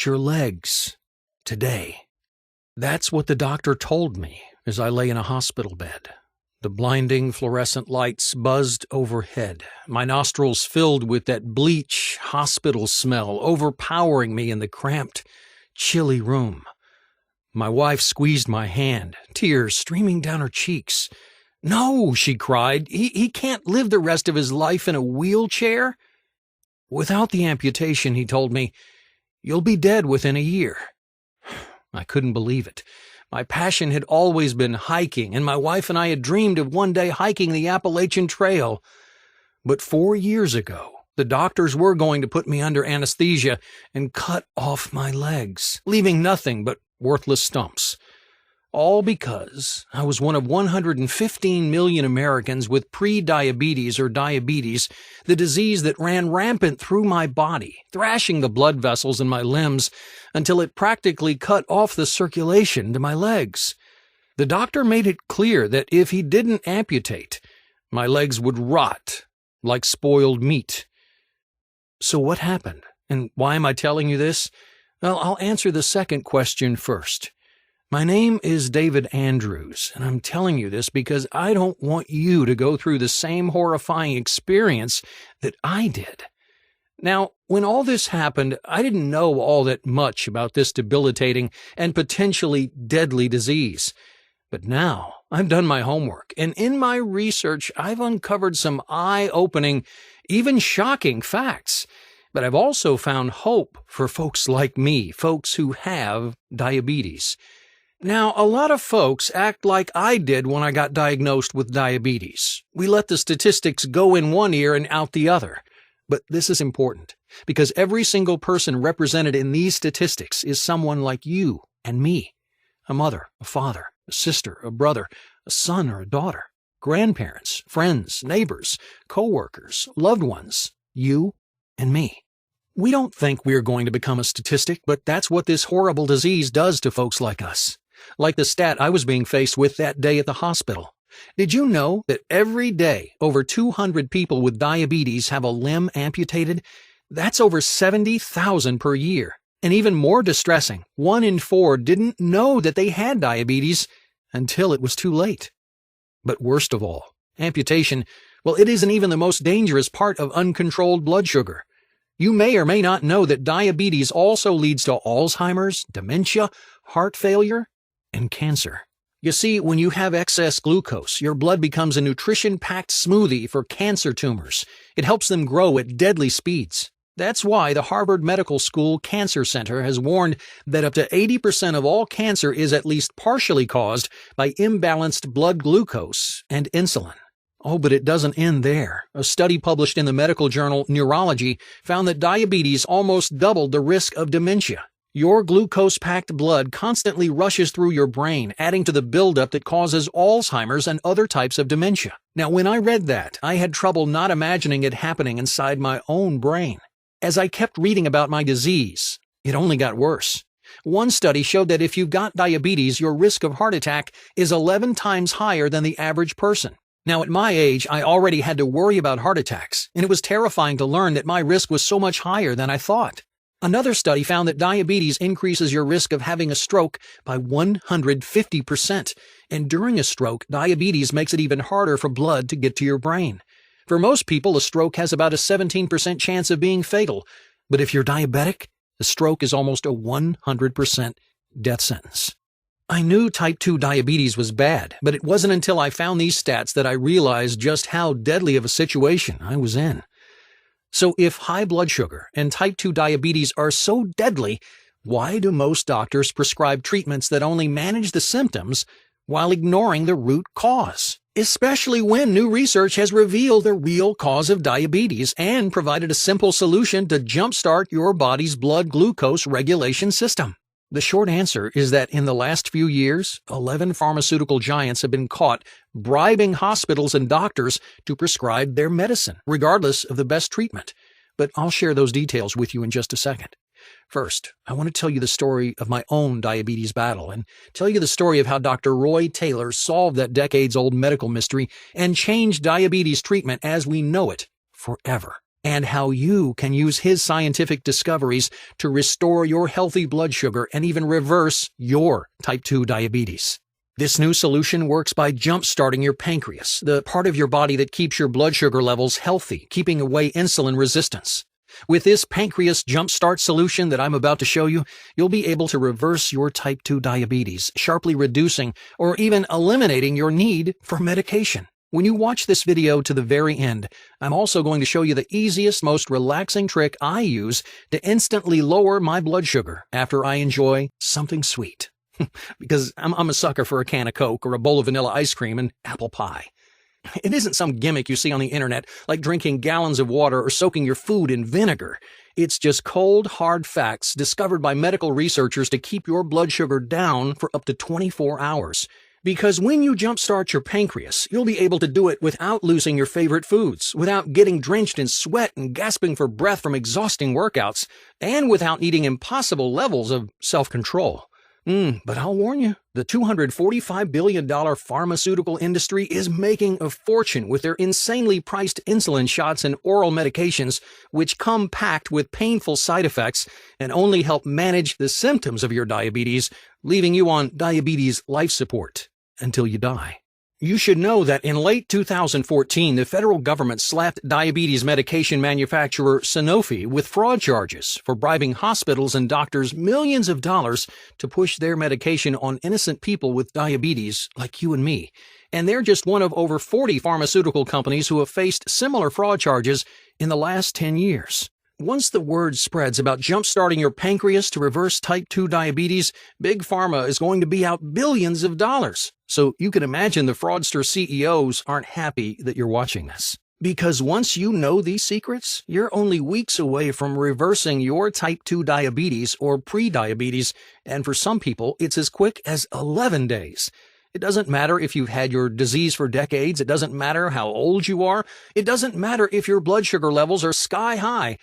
amputate your legs today." That's what the doctor told me as I lay in a hospital bed. The blinding fluorescent lights buzzed overhead, my nostrils filled with that bleach hospital smell overpowering me in the cramped, chilly room. My wife squeezed my hand, tears streaming down her cheeks. "No," she cried, he can't live the rest of his life in a wheelchair." "Without the amputation," he told me, "you'll be dead within a year." I couldn't believe it. My passion had always been hiking, and my wife and I had dreamed of one day hiking the Appalachian Trail. But 4 years ago, the doctors were going to put me under anesthesia and cut off my legs, leaving nothing but worthless stumps. All because I was one of 115 million Americans with pre-diabetes or diabetes, the disease that ran rampant through my body, thrashing the blood vessels in my limbs until it practically cut off the circulation to my legs. The doctor made it clear that if he didn't amputate, my legs would rot like spoiled meat. So what happened? And why am I telling you this? Well, I'll answer the second question first. My name is David Andrews, and I'm telling you this because I don't want you to go through the same horrifying experience that I did. Now, when all this happened, I didn't know all that much about this debilitating and potentially deadly disease. But now I've done my homework, and in my research, I've uncovered some eye-opening, even shocking facts. But I've also found hope for folks like me, folks who have diabetes. Now, a lot of folks act like I did when I got diagnosed with diabetes. We let the statistics go in one ear and out the other. But this is important, because every single person represented in these statistics is someone like you and me. A mother, a father, a sister, a brother, a son or a daughter, grandparents, friends, neighbors, co-workers, loved ones, you and me. We don't think we're going to become a statistic, but that's what this horrible disease does to folks like us. Like the stat I was being faced with that day at the hospital. Did you know that every day over 200 people with diabetes have a limb amputated? That's over 70,000 per year. And even more distressing, 1 in 4 didn't know that they had diabetes until it was too late. But worst of all, amputation, well, it isn't even the most dangerous part of uncontrolled blood sugar. You may or may not know that diabetes also leads to Alzheimer's, dementia, heart failure, and cancer. You see, when you have excess glucose, your blood becomes a nutrition-packed smoothie for cancer tumors. It helps them grow at deadly speeds. That's why the Harvard Medical School Cancer Center has warned that up to 80% of all cancer is at least partially caused by imbalanced blood glucose and insulin. Oh, but it doesn't end there. A study published in the medical journal Neurology found that diabetes almost doubled the risk of dementia. Your glucose-packed blood constantly rushes through your brain, adding to the buildup that causes Alzheimer's and other types of dementia. Now, when I read that, I had trouble not imagining it happening inside my own brain. As I kept reading about my disease, it only got worse. One study showed that if you've got diabetes, your risk of heart attack is 11 times higher than the average person. Now, at my age, I already had to worry about heart attacks, and it was terrifying to learn that my risk was so much higher than I thought. Another study found that diabetes increases your risk of having a stroke by 150%, and during a stroke, diabetes makes it even harder for blood to get to your brain. For most people, a stroke has about a 17% chance of being fatal, but if you're diabetic, a stroke is almost a 100% death sentence. I knew type 2 diabetes was bad, but it wasn't until I found these stats that I realized just how deadly of a situation I was in. So if high blood sugar and type 2 diabetes are so deadly, why do most doctors prescribe treatments that only manage the symptoms while ignoring the root cause? Especially when new research has revealed the real cause of diabetes and provided a simple solution to jumpstart your body's blood glucose regulation system. The short answer is that in the last few years, 11 pharmaceutical giants have been caught bribing hospitals and doctors to prescribe their medicine, regardless of the best treatment. But I'll share those details with you in just a second. First, I want to tell you the story of my own diabetes battle and tell you the story of how Dr. Roy Taylor solved that decades-old medical mystery and changed diabetes treatment as we know it forever. and how you can use his scientific discoveries to restore your healthy blood sugar and even reverse your type 2 diabetes. This new solution works by jump-starting your pancreas, the part of your body that keeps your blood sugar levels healthy, keeping away insulin resistance. With this pancreas jump-start solution that I'm about to show you, you'll be able to reverse your type 2 diabetes, sharply reducing or even eliminating your need for medication. When you watch this video to the very end, I'm also going to show you the easiest, most relaxing trick I use to instantly lower my blood sugar after I enjoy something sweet. Because I'm a sucker for a can of Coke or a bowl of vanilla ice cream and apple pie. It isn't some gimmick you see on the internet, like drinking gallons of water or soaking your food in vinegar. It's just cold, hard facts discovered by medical researchers to keep your blood sugar down for up to 24 hours. Because when you jumpstart your pancreas, you'll be able to do it without losing your favorite foods, without getting drenched in sweat and gasping for breath from exhausting workouts, and without needing impossible levels of self-control. But I'll warn you, the $245 billion pharmaceutical industry is making a fortune with their insanely priced insulin shots and oral medications, which come packed with painful side effects and only help manage the symptoms of your diabetes, leaving you on diabetes life support until you die. You should know that in late 2014, the federal government slapped diabetes medication manufacturer Sanofi with fraud charges for bribing hospitals and doctors millions of dollars to push their medication on innocent people with diabetes like you and me. And they're just one of over 40 pharmaceutical companies who have faced similar fraud charges in the last 10 years. Once the word spreads about jump-starting your pancreas to reverse type 2 diabetes, Big Pharma is going to be out billions of dollars. So you can imagine the fraudster CEOs aren't happy that you're watching this. Because once you know these secrets, you're only weeks away from reversing your type 2 diabetes or pre-diabetes, and for some people, it's as quick as 11 days. It doesn't matter if you've had your disease for decades. It doesn't matter how old you are. It doesn't matter if your blood sugar levels are sky high.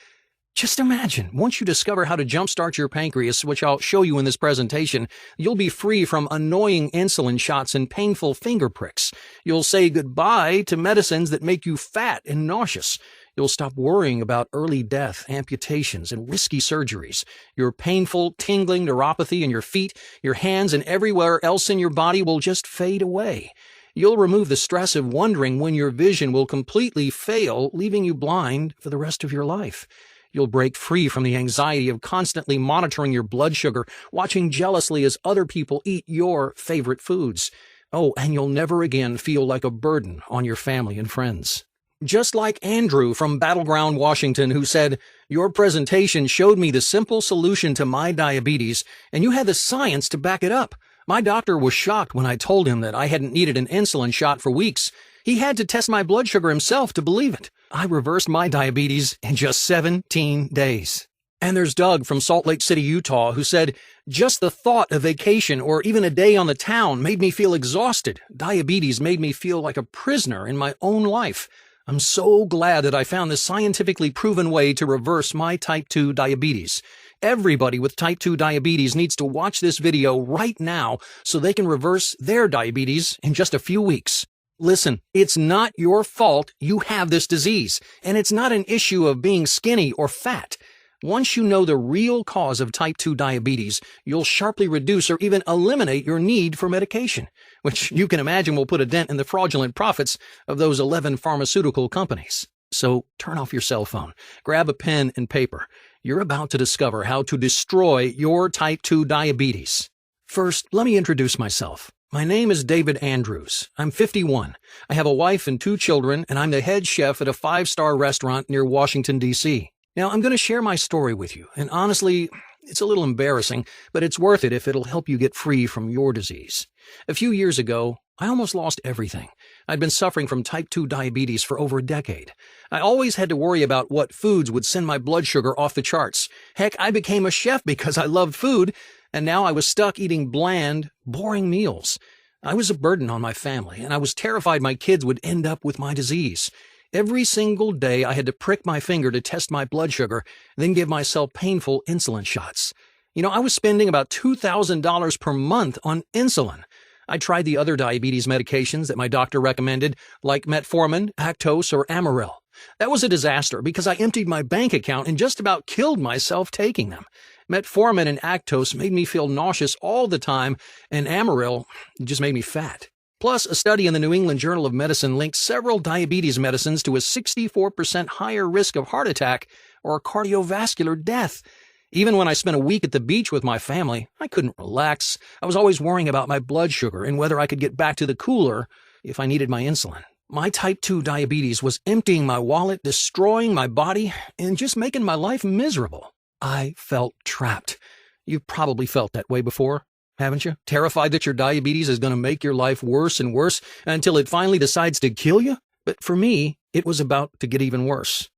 Just imagine, once you discover how to jumpstart your pancreas, which I'll show you in this presentation, you'll be free from annoying insulin shots and painful finger pricks. You'll say goodbye to medicines that make you fat and nauseous. You'll stop worrying about early death, amputations, and risky surgeries. Your painful, tingling neuropathy in your feet, your hands, and everywhere else in your body will just fade away. You'll remove the stress of wondering when your vision will completely fail, leaving you blind for the rest of your life. You'll break free from the anxiety of constantly monitoring your blood sugar, watching jealously as other people eat your favorite foods. Oh, and you'll never again feel like a burden on your family and friends. Just like Andrew from Battleground, Washington, who said, "Your presentation showed me the simple solution to my diabetes, and you had the science to back it up. My doctor was shocked when I told him that I hadn't needed an insulin shot for weeks. He had to test my blood sugar himself to believe it. I reversed my diabetes in just 17 days. And there's Doug from Salt Lake City, Utah, who said, "Just the thought of vacation or even a day on the town made me feel exhausted. Diabetes made me feel like a prisoner in my own life. I'm so glad that I found this scientifically proven way to reverse my type 2 diabetes. Everybody with type 2 diabetes needs to watch this video right now so they can reverse their diabetes in just a few weeks." Listen, it's not your fault you have this disease, and it's not an issue of being skinny or fat. Once you know the real cause of type 2 diabetes, you'll sharply reduce or even eliminate your need for medication, which you can imagine will put a dent in the fraudulent profits of those 11 pharmaceutical companies. So turn off your cell phone, grab a pen and paper. You're about to discover how to destroy your type 2 diabetes. First, let me introduce myself. My name is David Andrews. I'm 51. I have a wife and 2 children, and I'm the head chef at a 5-star restaurant near Washington, D.C. Now, I'm going to share my story with you, and honestly, it's a little embarrassing, but it's worth it if it'll help you get free from your disease. A few years ago, I almost lost everything. I'd been suffering from type 2 diabetes for over a decade. I always had to worry about what foods would send my blood sugar off the charts. Heck, I became a chef because I loved food, and now I was stuck eating bland, boring meals. I was a burden on my family, and I was terrified my kids would end up with my disease. Every single day, I had to prick my finger to test my blood sugar, then give myself painful insulin shots. I was spending about $2,000 per month on insulin. I tried the other diabetes medications that my doctor recommended, like metformin, Actos, or Amaryl. That was a disaster because I emptied my bank account and just about killed myself taking them. Metformin and Actos made me feel nauseous all the time, and Amaryl just made me fat. Plus, a study in the New England Journal of Medicine linked several diabetes medicines to a 64% higher risk of heart attack or cardiovascular death. Even when I spent a week at the beach with my family, I couldn't relax. I was always worrying about my blood sugar and whether I could get back to the cooler if I needed my insulin. My type 2 diabetes was emptying my wallet, destroying my body, and just making my life miserable. I felt trapped. You've probably felt that way before, haven't you? Terrified that your diabetes is going to make your life worse and worse until it finally decides to kill you? But for me, it was about to get even worse.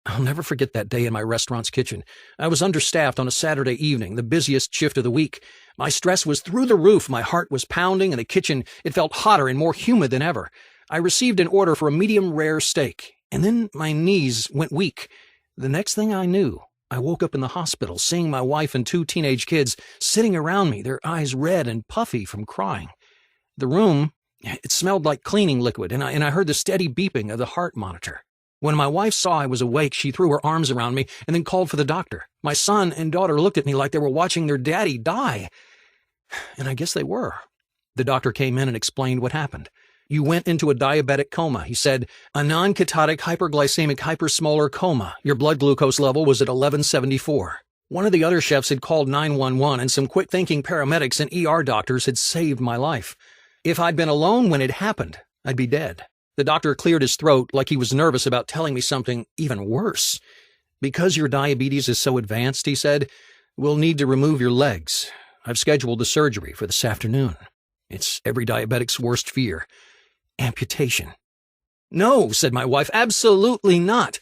I'll never forget that day in my restaurant's kitchen. I was understaffed on a Saturday evening, the busiest shift of the week. My stress was through the roof. My heart was pounding. In the kitchen, it felt hotter and more humid than ever. I received an order for a medium rare steak, and then my knees went weak. The next thing I knew, I woke up in the hospital, seeing my wife and 2 teenage kids sitting around me, their eyes red and puffy from crying. The room, it smelled like cleaning liquid, and I heard the steady beeping of the heart monitor. When my wife saw I was awake, she threw her arms around me and then called for the doctor. My son and daughter looked at me like they were watching their daddy die. And I guess they were. The doctor came in and explained what happened. You went into a diabetic coma, he said. A non-ketotic hyperglycemic hypersmolar coma. Your blood glucose level was at 1174. One of the other chefs had called 911 and some quick-thinking paramedics and ER doctors had saved my life. If I'd been alone when it happened, I'd be dead. The doctor cleared his throat like he was nervous about telling me something even worse. Because your diabetes is so advanced, he said, we'll need to remove your legs. I've scheduled the surgery for this afternoon. It's every diabetic's worst fear. Amputation. No, said my wife, absolutely not.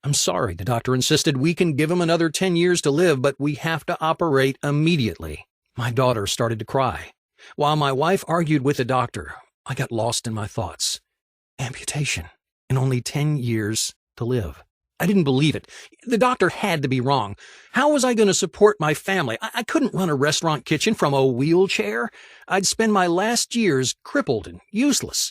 I'm sorry, the doctor insisted. We can give him another 10 years to live, but we have to operate immediately. My daughter started to cry. While my wife argued with the doctor, I got lost in my thoughts. Amputation, and only 10 years to live. I didn't believe it. The doctor had to be wrong. How was I going to support my family? I couldn't run a restaurant kitchen from a wheelchair. I'd spend my last years crippled and useless.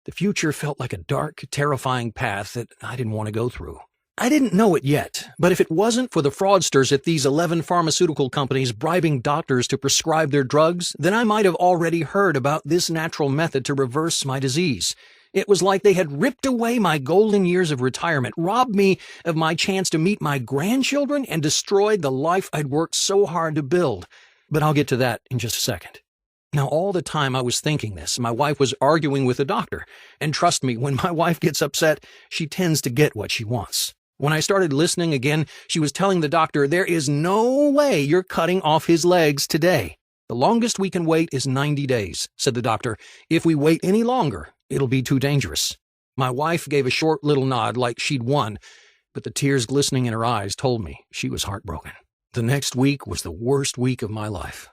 The future felt like a dark, terrifying path that I didn't want to go through. I didn't know it yet, but if it wasn't for the fraudsters at these 11 pharmaceutical companies bribing doctors to prescribe their drugs, then I might have already heard about this natural method to reverse my disease. It was like they had ripped away my golden years of retirement, robbed me of my chance to meet my grandchildren, and destroyed the life I'd worked so hard to build. But I'll get to that in just a second. Now, all the time I was thinking this, my wife was arguing with the doctor. And trust me, when my wife gets upset, she tends to get what she wants. When I started listening again, she was telling the doctor, there is no way you're cutting off his legs today. The longest we can wait is 90 days, said the doctor. If we wait any longer, it'll be too dangerous. My wife gave a short little nod like she'd won, but the tears glistening in her eyes told me she was heartbroken. The next week was the worst week of my life.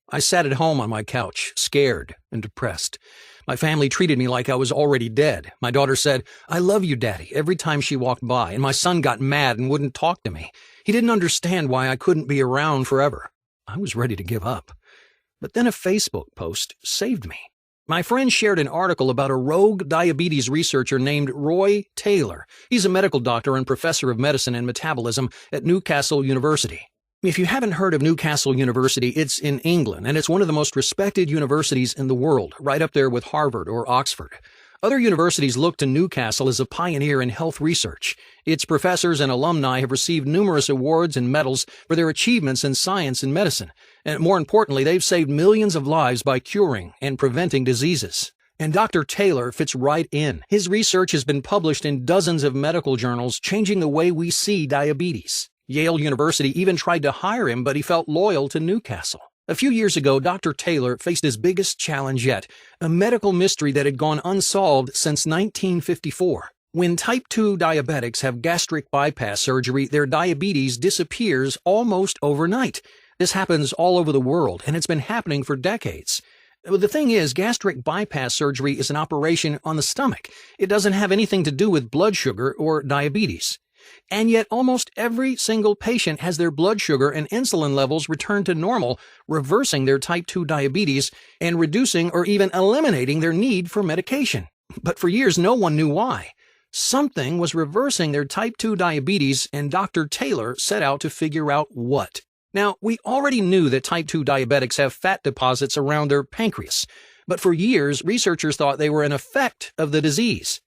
I sat at home on my couch, scared and depressed. My family treated me like I was already dead. My daughter said, I love you, Daddy, every time she walked by, and my son got mad and wouldn't talk to me. He didn't understand why I couldn't be around forever. I was ready to give up. But then a Facebook post saved me. My friend shared an article about a rogue diabetes researcher named Roy Taylor. He's a medical doctor and professor of medicine and metabolism at Newcastle University. If you haven't heard of Newcastle University, it's in England, and it's one of the most respected universities in the world, right up there with Harvard or Oxford. Other universities look to Newcastle as a pioneer in health research. Its professors and alumni have received numerous awards and medals for their achievements in science and medicine. And more importantly, they've saved millions of lives by curing and preventing diseases. And Dr. Taylor fits right in. His research has been published in dozens of medical journals, changing the way we see diabetes. Yale University even tried to hire him, but he felt loyal to Newcastle. A few years ago, Dr. Taylor faced his biggest challenge yet, a medical mystery that had gone unsolved since 1954. When type 2 diabetics have gastric bypass surgery, their diabetes disappears almost overnight. This happens all over the world, and it's been happening for decades. The thing is, gastric bypass surgery is an operation on the stomach. It doesn't have anything to do with blood sugar or diabetes. And yet almost every single patient has their blood sugar and insulin levels return to normal, reversing their type 2 diabetes and reducing or even eliminating their need for medication. But for years, no one knew why. Something was reversing their type 2 diabetes, and Dr. Taylor set out to figure out what. Now, we already knew that type 2 diabetics have fat deposits around their pancreas, but for years, researchers thought they were an effect of the disease.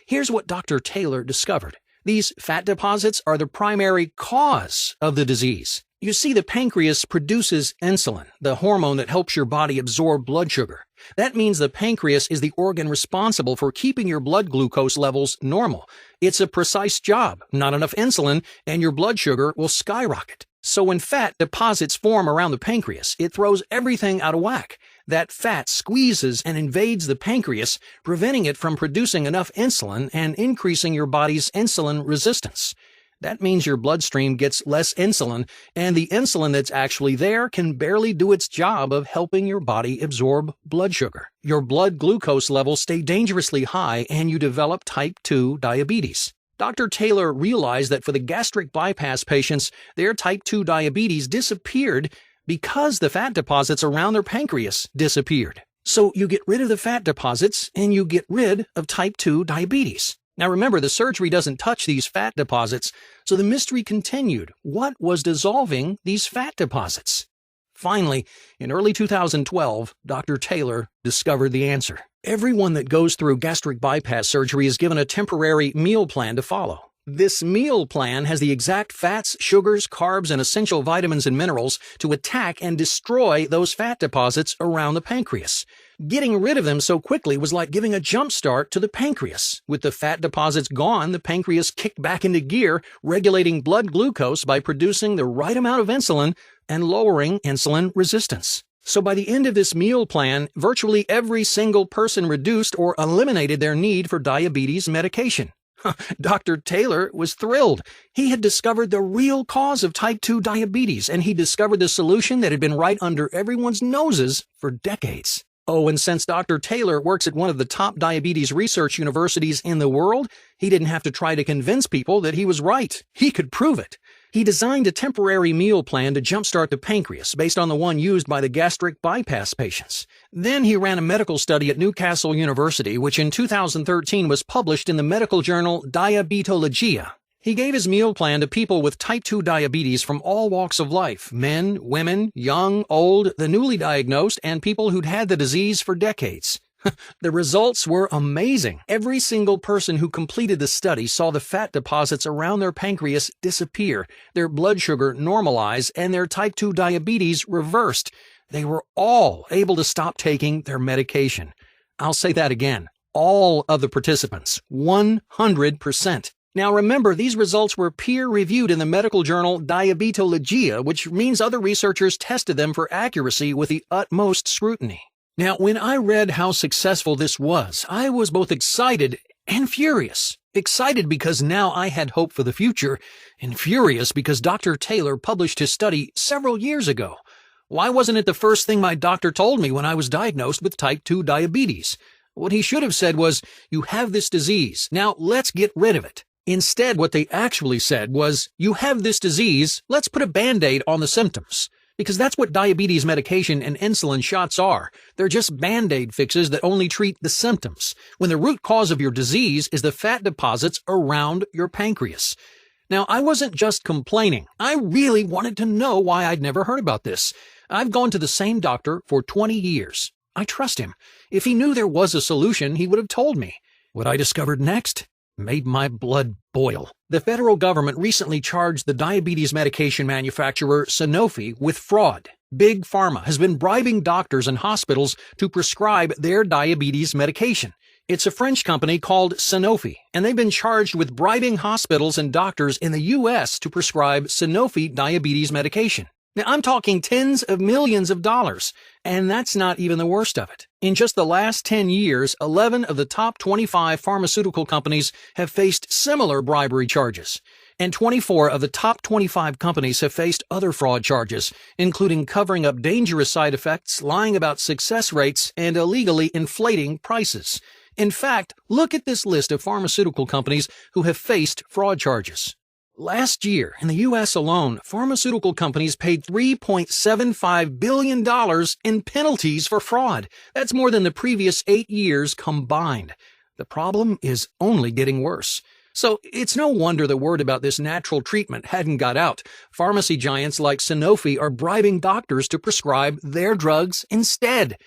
Here's what Dr. Taylor discovered. These fat deposits are the primary cause of the disease. You see, the pancreas produces insulin, the hormone that helps your body absorb blood sugar. That means the pancreas is the organ responsible for keeping your blood glucose levels normal. It's a precise job. Not enough insulin, and your blood sugar will skyrocket. So when fat deposits form around the pancreas, it throws everything out of whack. That fat squeezes and invades the pancreas, preventing it from producing enough insulin and increasing your body's insulin resistance. That means your bloodstream gets less insulin, and the insulin that's actually there can barely do its job of helping your body absorb blood sugar. Your blood glucose levels stay dangerously high, and you develop type 2 diabetes. Dr. Taylor realized that for the gastric bypass patients, their type 2 diabetes disappeared because the fat deposits around their pancreas disappeared. So you get rid of the fat deposits, and you get rid of type 2 diabetes. Now remember, the surgery doesn't touch these fat deposits, so the mystery continued. What was dissolving these fat deposits? Finally, in early 2012, Dr. Taylor discovered the answer. Everyone that goes through gastric bypass surgery is given a temporary meal plan to follow. This meal plan has the exact fats, sugars, carbs, and essential vitamins and minerals to attack and destroy those fat deposits around the pancreas. Getting rid of them so quickly was like giving a jump start to the pancreas. With the fat deposits gone, the pancreas kicked back into gear, regulating blood glucose by producing the right amount of insulin and lowering insulin resistance. So by the end of this meal plan, virtually every single person reduced or eliminated their need for diabetes medication. Dr. Taylor was thrilled. He had discovered the real cause of type 2 diabetes, and he discovered the solution that had been right under everyone's noses for decades. Oh, and since Dr. Taylor works at one of the top diabetes research universities in the world, he didn't have to try to convince people that he was right. He could prove it. He designed a temporary meal plan to jumpstart the pancreas based on the one used by the gastric bypass patients. Then he ran a medical study at Newcastle University, which in 2013 was published in the medical journal Diabetologia. He gave his meal plan to people with type 2 diabetes from all walks of life, men, women, young, old, the newly diagnosed, and people who'd had the disease for decades. The results were amazing. Every single person who completed the study saw the fat deposits around their pancreas disappear, their blood sugar normalize, and their type 2 diabetes reversed. They were all able to stop taking their medication. I'll say that again. All of the participants, 100%. Now remember, these results were peer-reviewed in the medical journal Diabetologia, which means other researchers tested them for accuracy with the utmost scrutiny. Now, when I read how successful this was, I was both excited and furious. Excited because now I had hope for the future, and furious because Dr. Taylor published his study several years ago. Why wasn't it the first thing my doctor told me when I was diagnosed with type 2 diabetes? What he should have said was, "You have this disease, now let's get rid of it." Instead, what they actually said was, "You have this disease, let's put a Band-Aid on the symptoms." Because that's what diabetes medication and insulin shots are. They're just Band-Aid fixes that only treat the symptoms, when the root cause of your disease is the fat deposits around your pancreas. Now, I wasn't just complaining. I really wanted to know why I'd never heard about this. I've gone to the same doctor for 20 years. I trust him. If he knew there was a solution, he would have told me. What I discovered next made my blood boil. The federal government recently charged the diabetes medication manufacturer Sanofi with fraud. Big Pharma has been bribing doctors and hospitals to prescribe their diabetes medication. It's a French company called Sanofi, and they've been charged with bribing hospitals and doctors in the U.S. to prescribe Sanofi diabetes medication. Now, I'm talking tens of millions of dollars, and that's not even the worst of it. In just the last 10 years, 11 of the top 25 pharmaceutical companies have faced similar bribery charges, and 24 of the top 25 companies have faced other fraud charges, including covering up dangerous side effects, lying about success rates, and illegally inflating prices. In fact, look at this list of pharmaceutical companies who have faced fraud charges. Last year, in the U.S. alone, pharmaceutical companies paid $3.75 billion in penalties for fraud. That's more than the previous 8 years combined. The problem is only getting worse. So it's no wonder the word about this natural treatment hadn't got out. Pharmacy giants like Sanofi are bribing doctors to prescribe their drugs instead.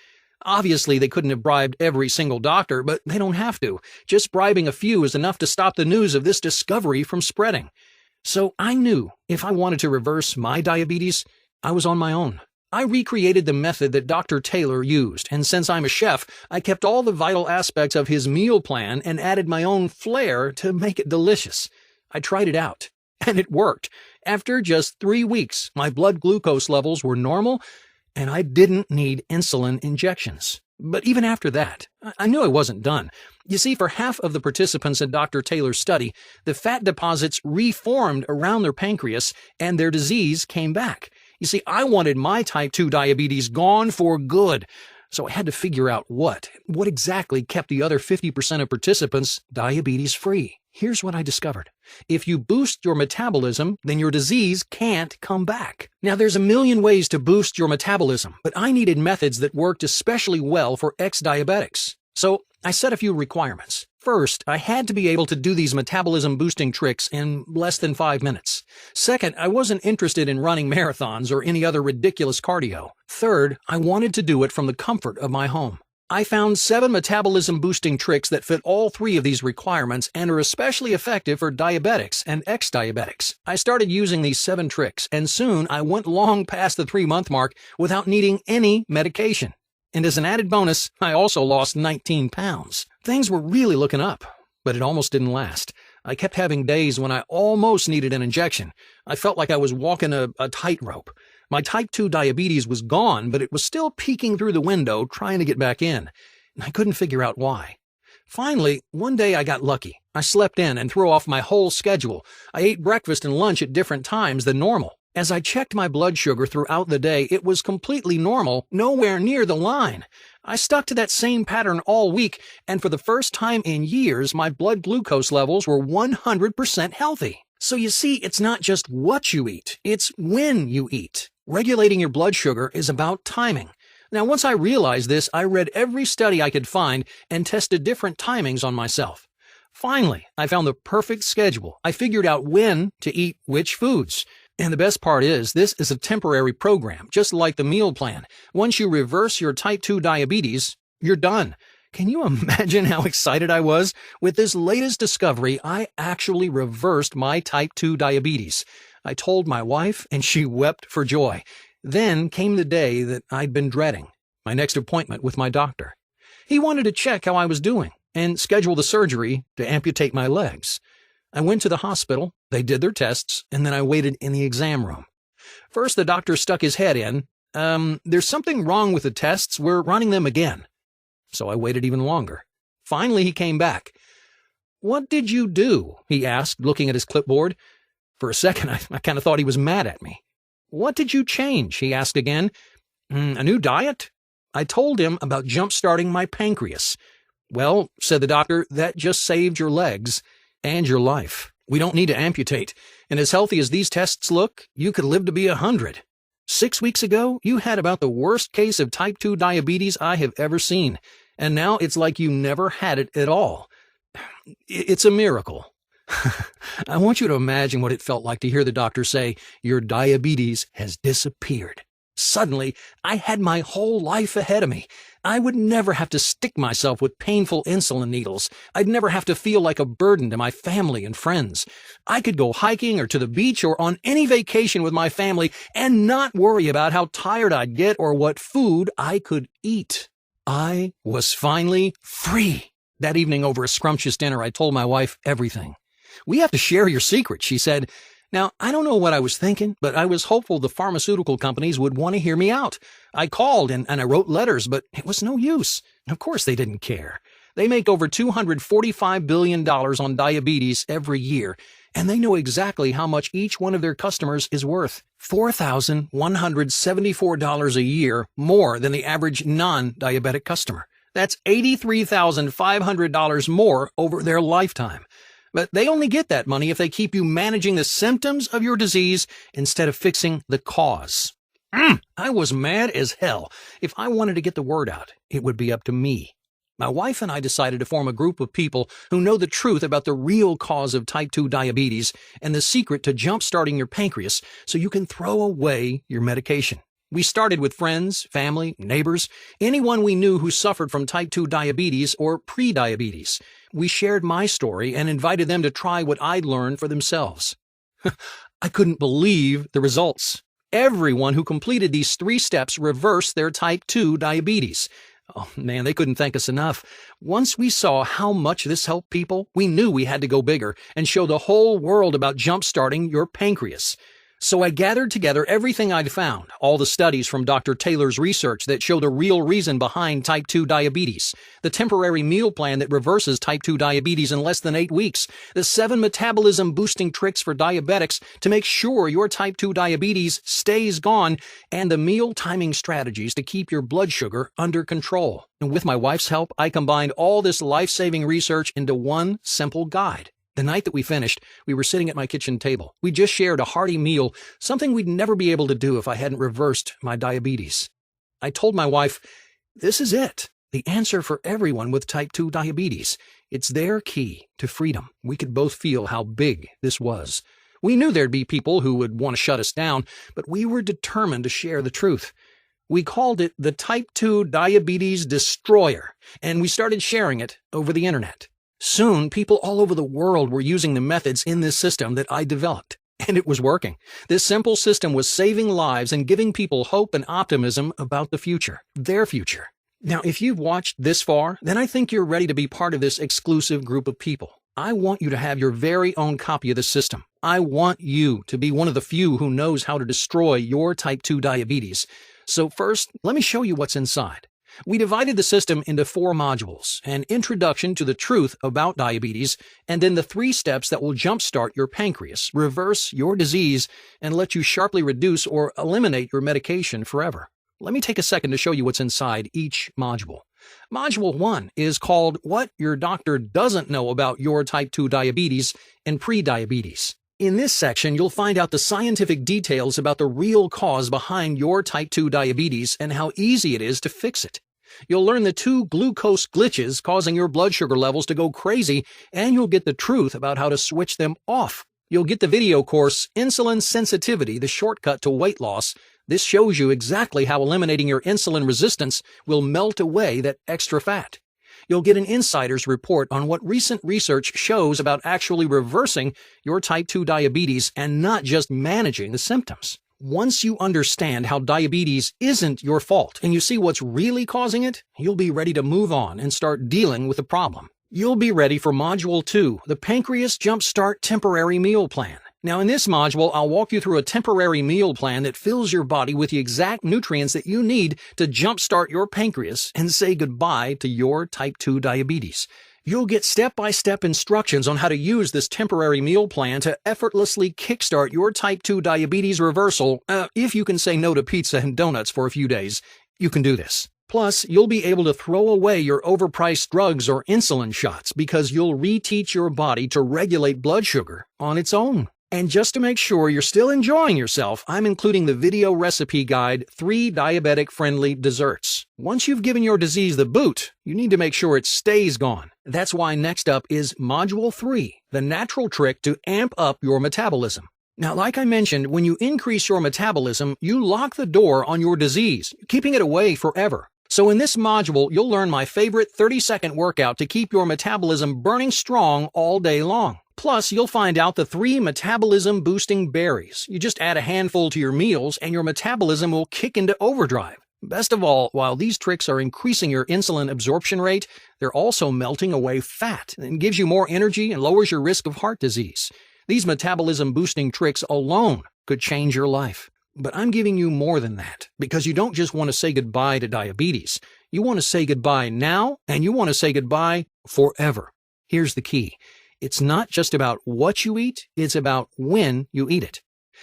Obviously, they couldn't have bribed every single doctor, but they don't have to. Just bribing a few is enough to stop the news of this discovery from spreading. So I knew if I wanted to reverse my diabetes, I was on my own. I recreated the method that Dr. Taylor used, and since I'm a chef, I kept all the vital aspects of his meal plan and added my own flair to make it delicious. I tried it out, and it worked. After just 3 weeks, my blood glucose levels were normal, and I didn't need insulin injections. But even after that, I knew I wasn't done. You see, for half of the participants in Dr. Taylor's study, the fat deposits reformed around their pancreas, and their disease came back. You see, I wanted my type 2 diabetes gone for good, so I had to figure out what exactly kept the other 50% of participants diabetes-free. Here's what I discovered. If you boost your metabolism, then your disease can't come back. Now, there's a million ways to boost your metabolism, but I needed methods that worked especially well for ex-diabetics. So I set a few requirements. First, I had to be able to do these metabolism-boosting tricks in less than 5 minutes. Second, I wasn't interested in running marathons or any other ridiculous cardio. Third, I wanted to do it from the comfort of my home. I found 7 metabolism-boosting tricks that fit all 3 of these requirements and are especially effective for diabetics and ex-diabetics. I started using these 7 tricks, and soon I went long past the 3-month mark without needing any medication. And as an added bonus, I also lost 19 pounds. Things were really looking up, but it almost didn't last. I kept having days when I almost needed an injection. I felt like I was walking a tightrope. My type 2 diabetes was gone, but it was still peeking through the window trying to get back in. I couldn't figure out why. Finally, one day I got lucky. I slept in and threw off my whole schedule. I ate breakfast and lunch at different times than normal. As I checked my blood sugar throughout the day, it was completely normal, nowhere near the line. I stuck to that same pattern all week, and for the first time in years, my blood glucose levels were 100% healthy. So you see, it's not just what you eat, it's when you eat. Regulating your blood sugar is about timing. Now, once I realized this, I read every study I could find and tested different timings on myself. Finally, I found the perfect schedule. I figured out when to eat which foods. And the best part is, this is a temporary program, just like the meal plan. Once you reverse your type 2 diabetes, you're done. Can you imagine how excited I was? With this latest discovery, I actually reversed my type 2 diabetes. I told my wife, and she wept for joy. Then came the day that I'd been dreading, my next appointment with my doctor. He wanted to check how I was doing and schedule the surgery to amputate my legs. I went to the hospital, they did their tests, and then I waited in the exam room. First, the doctor stuck his head in. There's something wrong with the tests, we're running them again. So I waited even longer. Finally, he came back. What did you do? He asked, looking at his clipboard. For a second, I kind of thought he was mad at me. What did you change? He asked again. A new diet? I told him about jump-starting my pancreas. Well, said the doctor, that just saved your legs. And your life. We don't need to amputate. And as healthy as these tests look, you could live to be 100. 6 weeks ago, you had about the worst case of type 2 diabetes I have ever seen. And now it's like you never had it at all. It's a miracle. I want you to imagine what it felt like to hear the doctor say, your diabetes has disappeared. Suddenly, I had my whole life ahead of me. I would never have to stick myself with painful insulin needles. I'd never have to feel like a burden to my family and friends. I could go hiking or to the beach or on any vacation with my family and not worry about how tired I'd get or what food I could eat. I was finally free. That evening over a scrumptious dinner, I told my wife everything. We have to share your secret, she said. Now, I don't know what I was thinking, but I was hopeful the pharmaceutical companies would want to hear me out. I called and I wrote letters, but it was no use. Of course they didn't care. They make over $245 billion on diabetes every year, and they know exactly how much each one of their customers is worth. $4,174 a year more than the average non-diabetic customer. That's $83,500 more over their lifetime. But they only get that money if they keep you managing the symptoms of your disease instead of fixing the cause. I was mad as hell. If I wanted to get the word out, it would be up to me. My wife and I decided to form a group of people who know the truth about the real cause of type 2 diabetes and the secret to jump-starting your pancreas so you can throw away your medication. We started with friends, family, neighbors, anyone we knew who suffered from type 2 diabetes or pre-diabetes. We shared my story and invited them to try what I'd learned for themselves. I couldn't believe the results. Everyone who completed these 3 steps reversed their type 2 diabetes. Oh man, they couldn't thank us enough. Once we saw how much this helped people, we knew we had to go bigger and show the whole world about jump-starting your pancreas. So I gathered together everything I'd found, all the studies from Dr. Taylor's research that show the real reason behind type 2 diabetes, the temporary meal plan that reverses type 2 diabetes in less than 8 weeks, the 7 metabolism-boosting tricks for diabetics to make sure your type 2 diabetes stays gone, and the meal timing strategies to keep your blood sugar under control. And with my wife's help, I combined all this life-saving research into one simple guide. The night that we finished, we were sitting at my kitchen table. We just shared a hearty meal, something we'd never be able to do if I hadn't reversed my diabetes. I told my wife, this is it, the answer for everyone with type 2 diabetes. It's their key to freedom. We could both feel how big this was. We knew there'd be people who would want to shut us down, but we were determined to share the truth. We called it the Type 2 Diabetes Destroyer, and we started sharing it over the internet. Soon, people all over the world were using the methods in this system that I developed, and it was working. This simple system was saving lives and giving people hope and optimism about the future, their future. Now, if you've watched this far, then I think you're ready to be part of this exclusive group of people. I want you to have your very own copy of the system. I want you to be one of the few who knows how to destroy your type 2 diabetes. So first, let me show you what's inside. We divided the system into 4 modules, an introduction to the truth about diabetes, and then the 3 steps that will jumpstart your pancreas, reverse your disease, and let you sharply reduce or eliminate your medication forever. Let me take a second to show you what's inside each module. Module 1 is called What Your Doctor Doesn't Know About Your Type 2 Diabetes and Pre-Diabetes. In this section, you'll find out the scientific details about the real cause behind your type 2 diabetes and how easy it is to fix it. You'll learn the 2 glucose glitches causing your blood sugar levels to go crazy, and you'll get the truth about how to switch them off. You'll get the video course, Insulin Sensitivity, the shortcut to weight loss. This shows you exactly how eliminating your insulin resistance will melt away that extra fat. You'll get an insider's report on what recent research shows about actually reversing your type 2 diabetes and not just managing the symptoms. Once you understand how diabetes isn't your fault and you see what's really causing it, you'll be ready to move on and start dealing with the problem. You'll be ready for Module 2, the Pancreas Jumpstart Temporary Meal Plan. Now, in this module, I'll walk you through a temporary meal plan that fills your body with the exact nutrients that you need to jumpstart your pancreas and say goodbye to your type 2 diabetes. You'll get step-by-step instructions on how to use this temporary meal plan to effortlessly kickstart your type 2 diabetes reversal. If you can say no to pizza and donuts for a few days, you can do this. Plus, you'll be able to throw away your overpriced drugs or insulin shots because you'll reteach your body to regulate blood sugar on its own. And just to make sure you're still enjoying yourself, I'm including the video recipe guide, 3 diabetic-friendly desserts. Once you've given your disease the boot, you need to make sure it stays gone. That's why next up is Module 3, the natural trick to amp up your metabolism. Now, like I mentioned, when you increase your metabolism, you lock the door on your disease, keeping it away forever. So in this module, you'll learn my favorite 30-second workout to keep your metabolism burning strong all day long. Plus, you'll find out the 3 metabolism-boosting berries. You just add a handful to your meals and your metabolism will kick into overdrive. Best of all, while these tricks are increasing your insulin absorption rate, they're also melting away fat and gives you more energy and lowers your risk of heart disease. These metabolism-boosting tricks alone could change your life. But I'm giving you more than that, because you don't just want to say goodbye to diabetes. You want to say goodbye now, and you want to say goodbye forever. Here's the key. It's not just about what you eat, it's about when you eat it.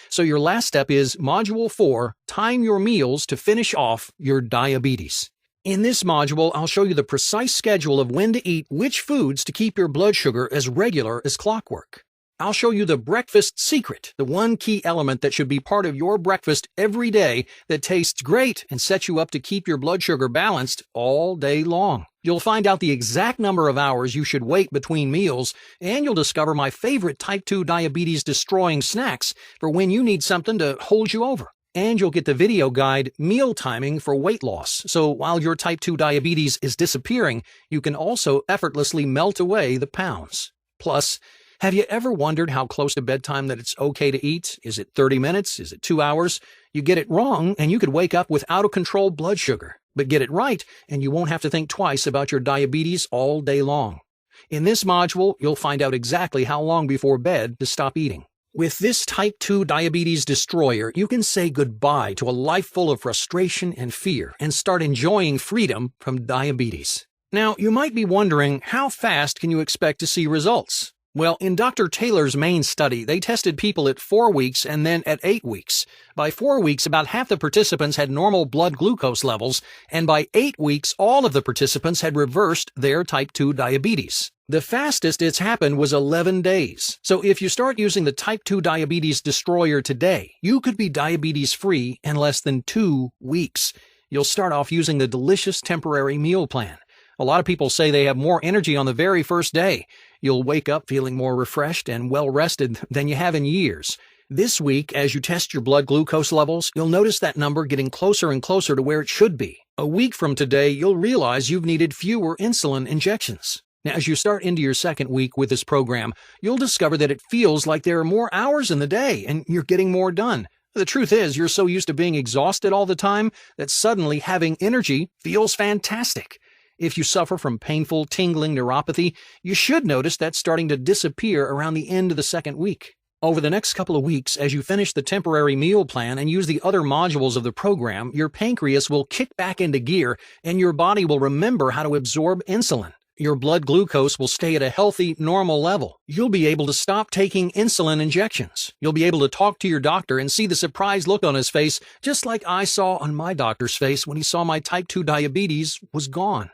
So your last step is Module 4, Time Your Meals to Finish Off Your Diabetes. In this module, I'll show you the precise schedule of when to eat which foods to keep your blood sugar as regular as clockwork. I'll show you the breakfast secret, the one key element that should be part of your breakfast every day that tastes great and sets you up to keep your blood sugar balanced all day long. You'll find out the exact number of hours you should wait between meals, and you'll discover my favorite type 2 diabetes destroying snacks for when you need something to hold you over. And you'll get the video guide Meal Timing for Weight Loss, so while your type 2 diabetes is disappearing, you can also effortlessly melt away the pounds. Plus, have you ever wondered how close to bedtime that it's okay to eat? Is it 30 minutes? Is it 2 hours? You get it wrong, and you could wake up with out-of-control blood sugar. But get it right, and you won't have to think twice about your diabetes all day long. In this module, you'll find out exactly how long before bed to stop eating. With this type 2 diabetes destroyer, you can say goodbye to a life full of frustration and fear and start enjoying freedom from diabetes. Now, you might be wondering, how fast can you expect to see results? Well, in Dr. Taylor's main study, they tested people at 4 weeks and then at 8 weeks. By 4 weeks, about half the participants had normal blood glucose levels, and by 8 weeks, all of the participants had reversed their type 2 diabetes. The fastest it's happened was 11 days. So if you start using the type 2 diabetes destroyer today, you could be diabetes-free in less than 2 weeks. You'll start off using the delicious temporary meal plan. A lot of people say they have more energy on the very first day. You'll wake up feeling more refreshed and well-rested than you have in years. This week, as you test your blood glucose levels, you'll notice that number getting closer and closer to where it should be. A week from today, you'll realize you've needed fewer insulin injections. Now, as you start into your second week with this program, you'll discover that it feels like there are more hours in the day and you're getting more done. The truth is, you're so used to being exhausted all the time that suddenly having energy feels fantastic. If you suffer from painful, tingling neuropathy, you should notice that's starting to disappear around the end of the second week. Over the next couple of weeks, as you finish the temporary meal plan and use the other modules of the program, your pancreas will kick back into gear and your body will remember how to absorb insulin. Your blood glucose will stay at a healthy, normal level. You'll be able to stop taking insulin injections. You'll be able to talk to your doctor and see the surprised look on his face, just like I saw on my doctor's face when he saw my type 2 diabetes was gone.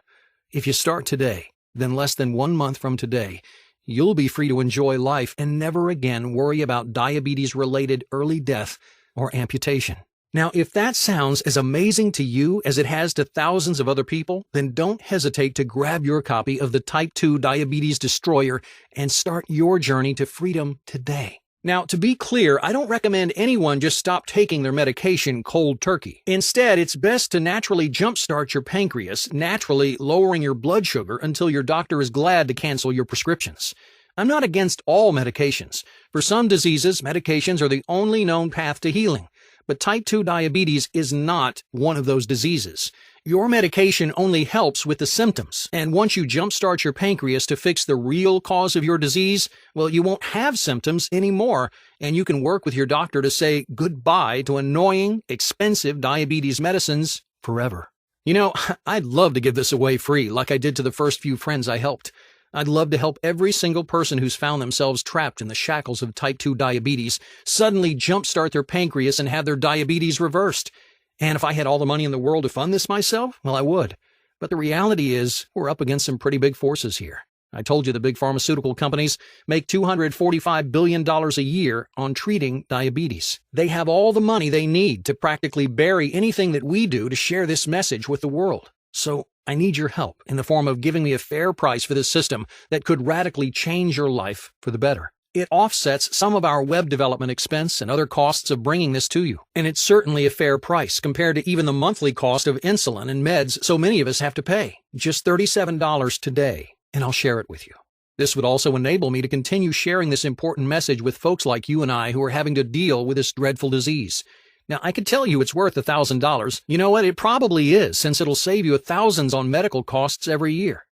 If you start today, then less than 1 month from today, you'll be free to enjoy life and never again worry about diabetes-related early death or amputation. Now, if that sounds as amazing to you as it has to thousands of other people, then don't hesitate to grab your copy of the Type 2 Diabetes Destroyer and start your journey to freedom today. Now, to be clear, I don't recommend anyone just stop taking their medication cold turkey. Instead, it's best to naturally jumpstart your pancreas, naturally lowering your blood sugar until your doctor is glad to cancel your prescriptions. I'm not against all medications. For some diseases, medications are the only known path to healing. But type 2 diabetes is not one of those diseases. Your medication only helps with the symptoms, and once you jumpstart your pancreas to fix the real cause of your disease, well, you won't have symptoms anymore, and you can work with your doctor to say goodbye to annoying, expensive diabetes medicines forever. You know, I'd love to give this away free, like I did to the first few friends I helped. I'd love to help every single person who's found themselves trapped in the shackles of type 2 diabetes suddenly jumpstart their pancreas and have their diabetes reversed. And if I had all the money in the world to fund this myself, well, I would. But the reality is, we're up against some pretty big forces here. I told you the big pharmaceutical companies make $245 billion a year on treating diabetes. They have all the money they need to practically bury anything that we do to share this message with the world. So I need your help in the form of giving me a fair price for this system that could radically change your life for the better. It offsets some of our web development expense and other costs of bringing this to you. And it's certainly a fair price compared to even the monthly cost of insulin and meds so many of us have to pay. Just $37 today, and I'll share it with you. This would also enable me to continue sharing this important message with folks like you and I who are having to deal with this dreadful disease. Now, I could tell you it's worth $1,000. You know what? It probably is, since it'll save you thousands on medical costs every year.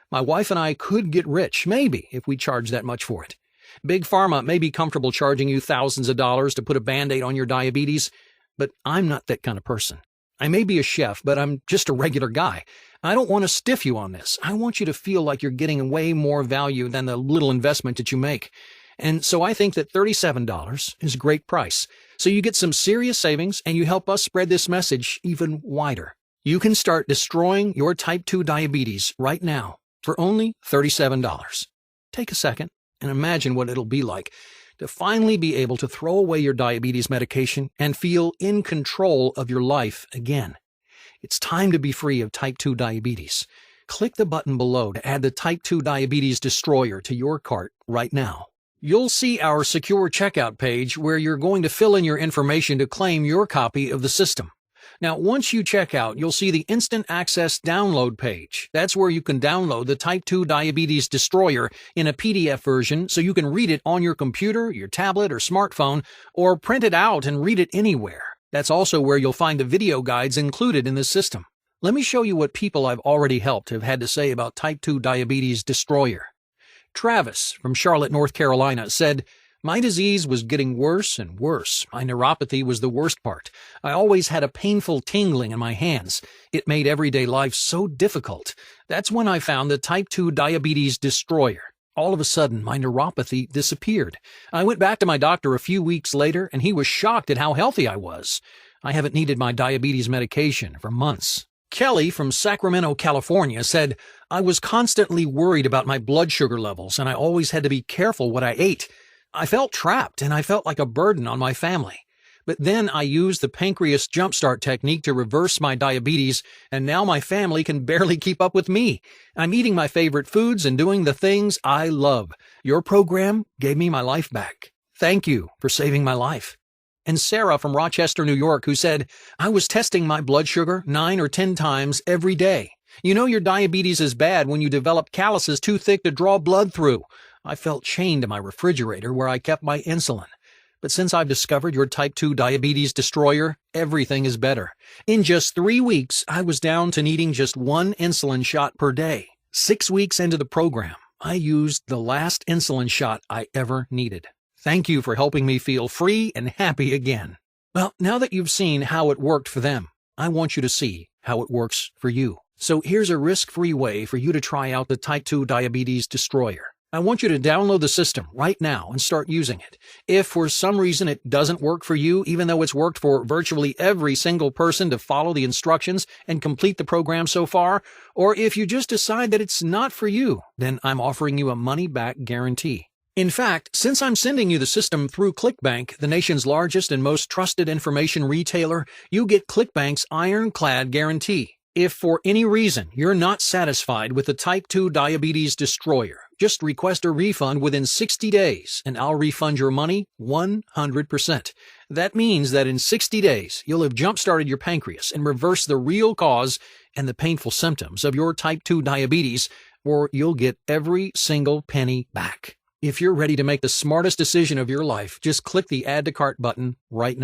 My wife and I could get rich, maybe, if we charge that much for it. Big Pharma may be comfortable charging you thousands of dollars to put a Band-Aid on your diabetes, but I'm not that kind of person. I may be a chef, but I'm just a regular guy. I don't want to stiff you on this. I want you to feel like you're getting way more value than the little investment that you make. And so I think that $37 is a great price. So you get some serious savings and you help us spread this message even wider. You can start destroying your type 2 diabetes right now for only $37. Take a second and imagine what it'll be like to finally be able to throw away your diabetes medication and feel in control of your life again. It's time to be free of type 2 diabetes. Click the button below to add the Type 2 Diabetes Destroyer to your cart right now. You'll see our secure checkout page where you're going to fill in your information to claim your copy of the system. Now, once you check out, you'll see the Instant Access download page. That's where you can download the Type 2 Diabetes Destroyer in a PDF version so you can read it on your computer, your tablet, or smartphone, or print it out and read it anywhere. That's also where you'll find the video guides included in the system. Let me show you what people I've already helped have had to say about Type 2 Diabetes Destroyer. Travis from Charlotte, North Carolina said, "My disease was getting worse and worse. My neuropathy was the worst part. I always had a painful tingling in my hands. It made everyday life so difficult. That's when I found the Type 2 Diabetes Destroyer. All of a sudden, my neuropathy disappeared. I went back to my doctor a few weeks later, and he was shocked at how healthy I was. I haven't needed my diabetes medication for months." Kelly from Sacramento, California said, "I was constantly worried about my blood sugar levels, and I always had to be careful what I ate. I felt trapped, and I felt like a burden on my family. But then I used the pancreas jumpstart technique to reverse my diabetes, and now my family can barely keep up with me. I'm eating my favorite foods and doing the things I love. Your program gave me my life back. Thank you for saving my life." And Sarah from Rochester, New York, who said, "I was testing my blood sugar 9 or 10 times every day. You know your diabetes is bad when you develop calluses too thick to draw blood through. I felt chained to my refrigerator where I kept my insulin. But since I've discovered your Type 2 Diabetes Destroyer, everything is better. In just 3 weeks, I was down to needing just 1 insulin shot per day. 6 weeks into the program, I used the last insulin shot I ever needed. Thank you for helping me feel free and happy again." Well, now that you've seen how it worked for them, I want you to see how it works for you. So here's a risk-free way for you to try out the Type 2 Diabetes Destroyer. I want you to download the system right now and start using it. If for some reason it doesn't work for you, even though it's worked for virtually every single person to follow the instructions and complete the program so far, or if you just decide that it's not for you, then I'm offering you a money-back guarantee. In fact, since I'm sending you the system through ClickBank, the nation's largest and most trusted information retailer, you get ClickBank's ironclad guarantee. If for any reason you're not satisfied with the Type 2 Diabetes Destroyer, just request a refund within 60 days and I'll refund your money 100%. That means that in 60 days, you'll have jump-started your pancreas and reversed the real cause and the painful symptoms of your Type 2 diabetes, or you'll get every single penny back. If you're ready to make the smartest decision of your life, just click the Add to Cart button right now.